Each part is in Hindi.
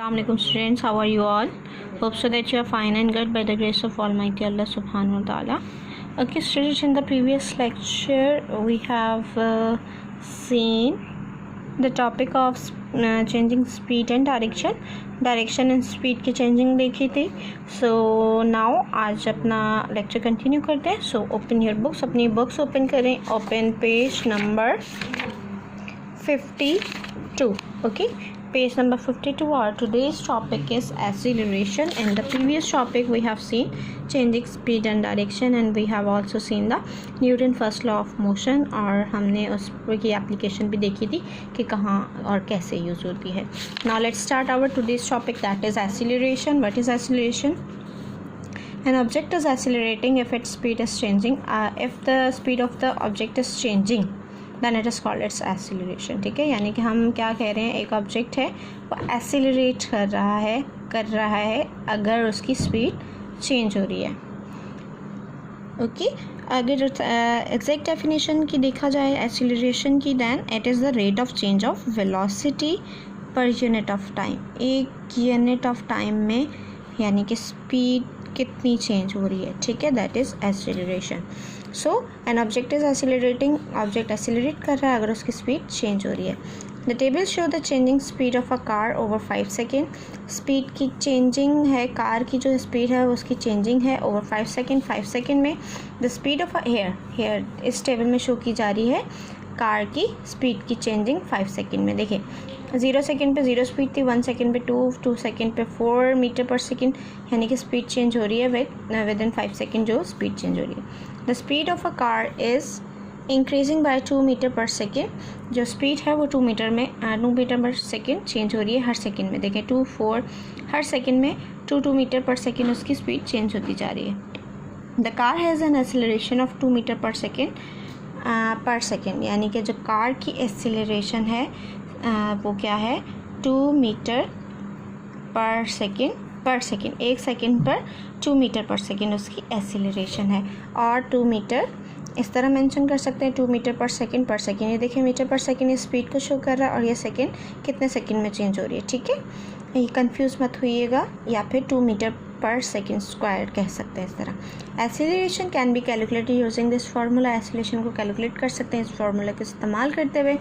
Assalamualaikum students, how are you all? Hope so that you are fine and good by the grace of Almighty Allah subhanahu wa ta'ala. Okay students, in the previous lecture we have seen the topic of changing speed and direction and speed की changing देखी थी. So now आज अपना lecture continue करते हैं. So open your books, अपनी books open करें. Open page number 52. Okay, page number 52. Our today's topic is acceleration. In the previous topic we have seen changing speed and direction, and we have also seen the Newton first law of motion, और हमने उसकी एप्लीकेशन भी देखी थी कि कहाँ और कैसे यूज़ होती है. Now let's start our today's topic, that is acceleration. What is acceleration? An object is accelerating if its speed is changing. If the speed of the object is changing, then it is called its acceleration. ठीक है, यानी कि हम क्या कह रहे हैं, एक ऑब्जेक्ट है वो एक्सीलरेट कर रहा है अगर उसकी स्पीड चेंज हो रही है. ओके, अगर एग्जैक्ट डेफिनेशन की देखा जाए एक्सीलरेशन की, then it is the rate of change of velocity per unit of time. एक यूनिट ऑफ टाइम में यानी कि स्पीड कितनी चेंज हो रही है. ठीक है, that is acceleration. So an object is accelerating, object accelerate कर रहा है अगर उसकी स्पीड चेंज हो रही है. The table show the changing speed of a car over 5 second. Speed की चेंजिंग है, कार की जो स्पीड है उसकी चेंजिंग है ओवर 5 सेकेंड. 5 सेकेंड में the speed of a here इस टेबल में शो की जा रही है कार की स्पीड की चेंजिंग 5 सेकेंड में. देखिए 0 सेकेंड पे 0 स्पीड थी, 1 सेकेंड पे 2 सेकेंड पे 4 मीटर पर सेकेंड, यानी कि स्पीड चेंज हो रही है विद इन 5 सेकेंड जो स्पीड चेंज हो रही है. The speed of a car is increasing by 2 metre per second. जो स्पीड है वो 2 मीटर पर सेकेंड चेंज हो रही है हर सेकेंड में. देखें 2 4 हर सेकेंड में 2 मीटर पर सेकेंड उसकी स्पीड चेंज होती जा रही है. The car has an acceleration of 2 metre per second, यानी कि जो कार की एक्सेलरेशन है वो क्या है, 2 मीटर पर सेकेंड. एक सेकेंड पर 2 मीटर पर सेकेंड उसकी एक्सेलरेशन है. और 2 मीटर इस तरह मेंशन कर सकते हैं, 2 मीटर पर सेकेंड. ये देखिए मीटर पर सेकेंड ये स्पीड को शो कर रहा है और ये सेकेंड कितने सेकेंड में चेंज हो रही है. ठीक है, ये कंफ्यूज मत होइएगा, या फिर 2 मीटर पर सेकेंड स्क्वायर कह सकते हैं इस तरह. Acceleration can be calculated using this formula. Acceleration को कैलकुलेट कर सकते हैं इस फार्मूला का इस्तेमाल करते हुए.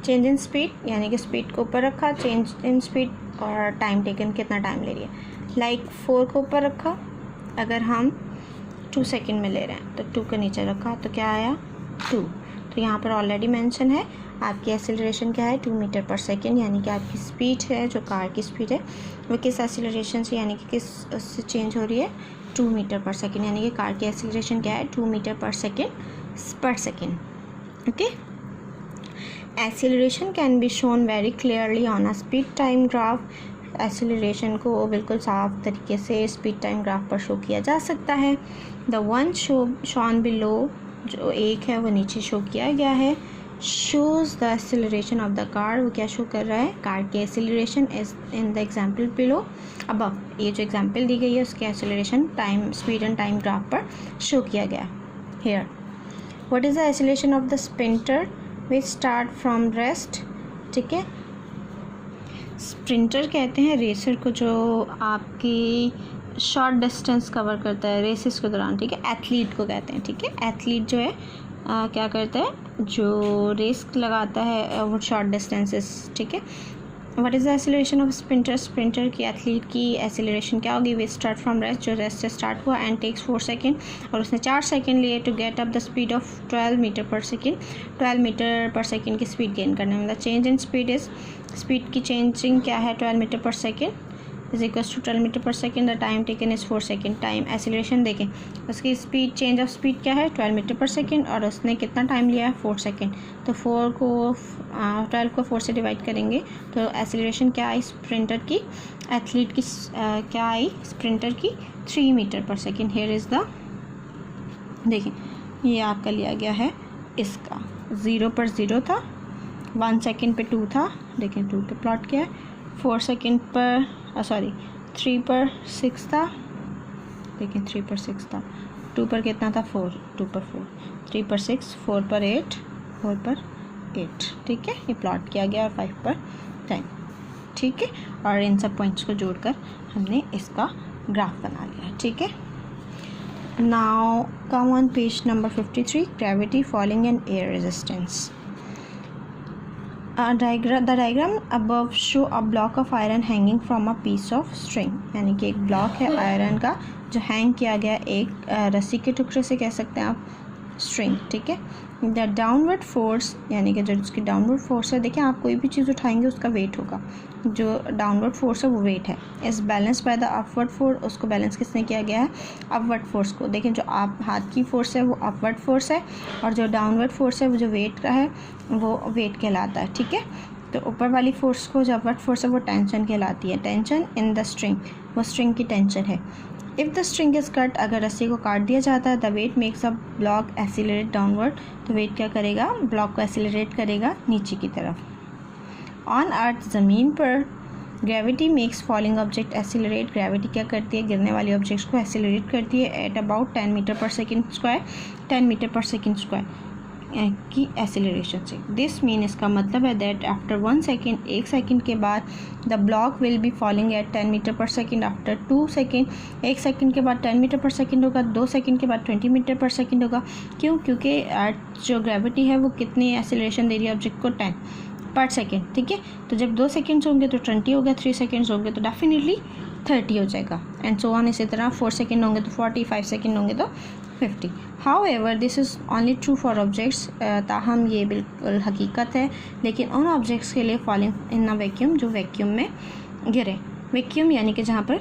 चेंज इन स्पीड यानी कि स्पीड को ऊपर रखा, चेंज इन स्पीड और टाइम टेकन कितना टाइम ले रही है. लाइक 4 को ऊपर रखा, अगर हम 2 सेकेंड में ले रहे हैं तो 2 को नीचे रखा तो क्या आया 2. तो यहाँ पर ऑलरेडी मेंशन है आपकी एक्सेलरेशन क्या है, 2 मीटर पर सेकेंड, यानी कि आपकी स्पीड है जो कार की स्पीड है वो किस एक्सेलरेशन से यानी कि किस उससे चेंज हो रही है, 2 मीटर पर सेकेंड, यानी कि कार की एक्सेलरेशन क्या है 2 metre per second. Okay, acceleration can be shown very clearly on a speed time graph. Acceleration को बिल्कुल साफ तरीके से स्पीड टाइम ग्राफ पर शो किया जा सकता है. द वन शोन बिलो, जो एक है वो नीचे शो किया गया है, shows the acceleration of the car. वो क्या शो कर रहा है, कार की acceleration is in the example below above. ये जो एग्जाम्पल दी गई है उसकी acceleration time speed and time graph पर शो किया गया here. What is the acceleration of the sprinter which start from rest. ठीक है, स्प्रिंटर कहते हैं रेसर को जो आपकी शॉर्ट डिस्टेंस कवर करता है रेसेस के दौरान. ठीक है, एथलीट को कहते हैं. ठीक है, एथलीट जो है क्या करता है, जो रेस लगाता है वो शॉर्ट डिस्टेंसेस. ठीक है, what is the acceleration of sprinter की एथलीट की एक्सेलरेशन क्या होगी, वे स्टार्ट फ्रॉम रेस्ट, जो रेस्ट से स्टार्ट हुआ, एंड टेक्स 4 सेकेंड, और उसने 4 सेकेंड लिए to get up the speed of 12 metre per second. 12 metre per second की स्पीड गेन करने में. The change in speed is, speed की चेंजिंग क्या है 12 metre per second is equals to 12 metre per second. The time taken is 4 second. Time acceleration देखें उसकी स्पीड चेंज ऑफ स्पीड क्या है 12 मीटर पर सेकेंड, और उसने कितना टाइम लिया है 4 सेकेंड. तो 12 को 4 से डिवाइड करेंगे तो एक्सेलरेशन क्या आई स्प्रिंटर की, एथलीट की क्या आई स्प्रिंटर की 3 metre per second. Here is the, देखें ये आपका लिया गया है इसका 0 पर 0 था, 1 सेकेंड पे 2 था, देखें 2 पे प्लॉट किया है, 4 सेकेंड पर 3 पर 6 था, देखें 3 पर 6 था, 2 पर कितना था 4, 2 पर 4, 3 पर 6, 4 पर 8, 4 पर 8. ठीक है, ये प्लॉट किया गया और 5 पर 10. ठीक है, और इन सब पॉइंट्स को जोड़कर हमने इसका ग्राफ बना लिया, ठीक है। Now come on page number 53, gravity, falling and air resistance. The diagram above show a block of iron hanging from a piece of string, यानी कि एक ब्लॉक है आयरन का जो हैंग किया गया एक रस्सी के टुकड़े से, कह सकते हैं आप स्ट्रिंग, ठीक है। द डाउनवर्ड फोर्स, यानी कि जो उसकी डाउनवर्ड फोर्स है, देखिए आप कोई भी चीज़ उठाएंगे उसका वेट होगा, जो डाउनवर्ड फोर्स है वो वेट है। इस balance by the upward force, उसको बैलेंस किसने किया गया है, अपवर्ड फोर्स को। देखिए जो आप हाथ की फोर्स है वो अपवर्ड फोर्स है, और जो डाउनवर्ड फोर्स है वो जो वेट का है वो वेट कहलाता है, ठीक है। तो ऊपर वाली फोर्स को जो अपवर्ड फोर्स है वो टेंशन कहलाती है। टेंशन इन द स्ट्रिंग, वो स्ट्रिंग की टेंशन है। If the string is cut, अगर रस्सी को काट दिया जाता है, the weight makes a block accelerate downward, तो वेट क्या करेगा, ब्लॉक को एक्सीलरेट करेगा नीचे की तरफ। ऑन अर्थ, ज़मीन पर, gravity makes falling object accelerate, gravity क्या करती है, गिरने वाले ऑब्जेक्ट्स को एक्सीलरेट करती है at about 10 metre per second square, 10 metre per second square की एक्सीलरेशन से। दिस मीन, इसका मतलब है दैट आफ्टर 1 सेकेंड, 1 सेकेंड के बाद, the block will be falling at 10 metre per second. After 2 second, 1 second के बाद 10 मीटर पर सेकेंड होगा, 2 सेकेंड के बाद 20 मीटर पर सेकेंड होगा। क्यों? क्योंकि जो ग्रेविटी है वो कितनी एक्सीलरेशन दे रही है ऑब्जेक्ट को, 10 पर सेकेंड, ठीक है। तो जब 2 सेकेंड्स होंगे तो 20 हो गया, 3 सेकेंड्स होंगे तो डेफिनेटली 30 हो जाएगा, एंड सो ऑन। इसी तरह 4 सेकेंड होंगे तो 40, 5 सेकेंड होंगे तो 50। However this is only true for objects, ताहम ये बिल्कुल हकीकत है लेकिन उन ऑब्जेक्ट्स के लिए फॉलिंग इन अ वैक्यूम जो वैक्यूम में गिरे। वैक्यूम यानी कि जहाँ पर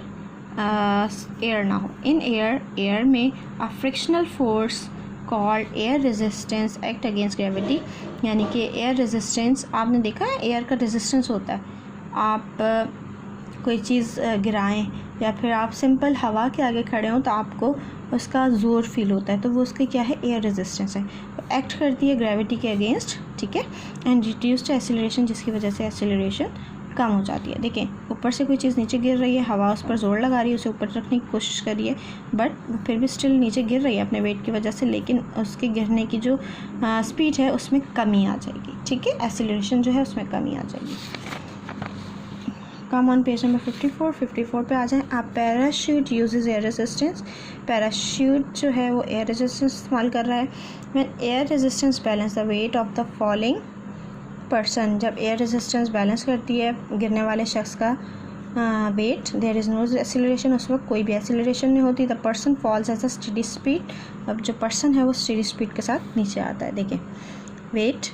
एयर ना हो। इन एयर में अ frictional force called air resistance act against gravity, यानी कि एयर रेजिस्टेंस, आपने देखा है एयर का रेजिस्टेंस होता है। आप कोई चीज़ गिराएं या फिर आप सिंपल हवा के आगे खड़े हों तो आपको उसका ज़ोर फील होता है, तो वो उसके क्या है, एयर रेजिस्टेंस है। तो एक्ट करती है ग्रेविटी के अगेंस्ट, ठीक है, एंड रिड्यूस्ड एक्सीलरेशन, जिसकी वजह से एक्सीलरेशन कम हो जाती है। देखें ऊपर से कोई चीज़ नीचे गिर रही है, हवा उस पर ज़ोर लगा रही है, उसे ऊपर रखने की कोशिश कर रही है, बट फिर भी स्टिल नीचे गिर रही है अपने वेट की वजह से, लेकिन उसके गिरने की जो स्पीड है उसमें कमी आ जाएगी, ठीक है, एक्सीलरेशन जो है उसमें कमी आ जाएगी। कम ऑन पेज नंबर 54 पे आ जाएं आप। Parachute uses air resistance, parachute जो है वो एयर रेजिस्टेंस इस्तेमाल कर रहा है। When air resistance balance the weight of the falling person, जब एयर रेजिस्टेंस बैलेंस करती है गिरने वाले शख्स का weight, there is no acceleration, उस वक्त कोई भी एक्सीलरेशन नहीं होती। The person falls as a steady speed, अब जो पर्सन है वो स्टेडी स्पीड के साथ नीचे आता है। देखिए वेट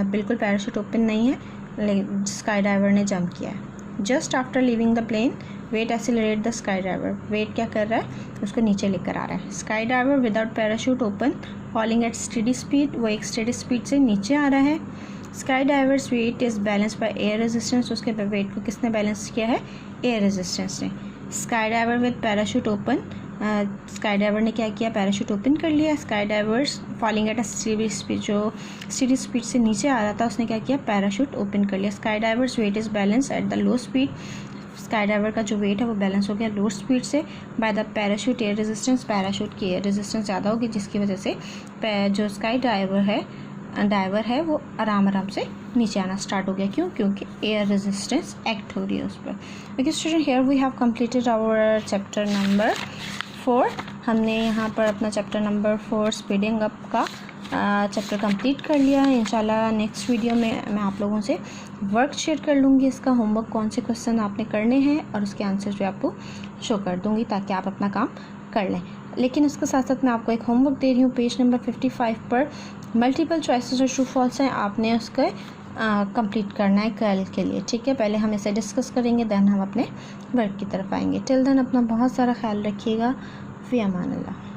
बिल्कुल पैराशूट ओपन नहीं है, लेकिन स्काई डाइवर ने जंप किया है। Just after leaving the plane, weight accelerate the sky diver, weight क्या कर रहा है, उसको नीचे लेकर आ रहा है। Sky diver without parachute open falling at steady speed, वो एक स्टेडी स्पीड से नीचे आ रहा है। Sky diver's weight is balance by air resistance, उसके वेट को किसने बैलेंस किया है, एयर रेजिस्टेंस ने। Sky diver with parachute open, sky diver ने क्या किया, पैराशूट ओपन कर लिया। Sky diver's falling at a steady speed, जो स्टेडी स्पीड से नीचे आ रहा था उसने क्या किया, पैराशूट ओपन कर लिया। Sky diver's weight is balance at the low speed, sky diver का जो वेट है वो बैलेंस हो गया लो स्पीड से by the parachute air resistance, parachute की एयर रेजिस्टेंस ज़्यादा होगी जिसकी वजह से जो स्काई डाइवर है वो आराम से नीचे आना स्टार्ट हो गया। क्यों? क्योंकि एयर रेजिस्टेंस एक्ट हो रही है उस पर। Okay student, here we have completed our chapter number 4। हमने यहाँ पर अपना चैप्टर नंबर 4 स्पीडिंग अप का चैप्टर कंप्लीट कर लिया है। इंशाल्लाह नेक्स्ट वीडियो में मैं आप लोगों से वर्क शेयर कर लूँगी, इसका होमवर्क कौन से क्वेश्चन आपने करने हैं और उसके आंसर भी आपको शो कर दूँगी ताकि आप अपना काम कर लें। लेकिन इसके साथ साथ मैं आपको एक होमवर्क दे रही हूँ। पेज नंबर 55 पर मल्टीपल चॉइसेस और ट्रू फॉल्स हैं, आपने उसके कंप्लीट करना है कल के लिए, ठीक है। पहले हम इसे डिस्कस करेंगे, देन हम अपने वर्क की तरफ आएंगे। टिल देन अपना बहुत सारा ख्याल रखिएगा। फ़ी अमान अल्लाह।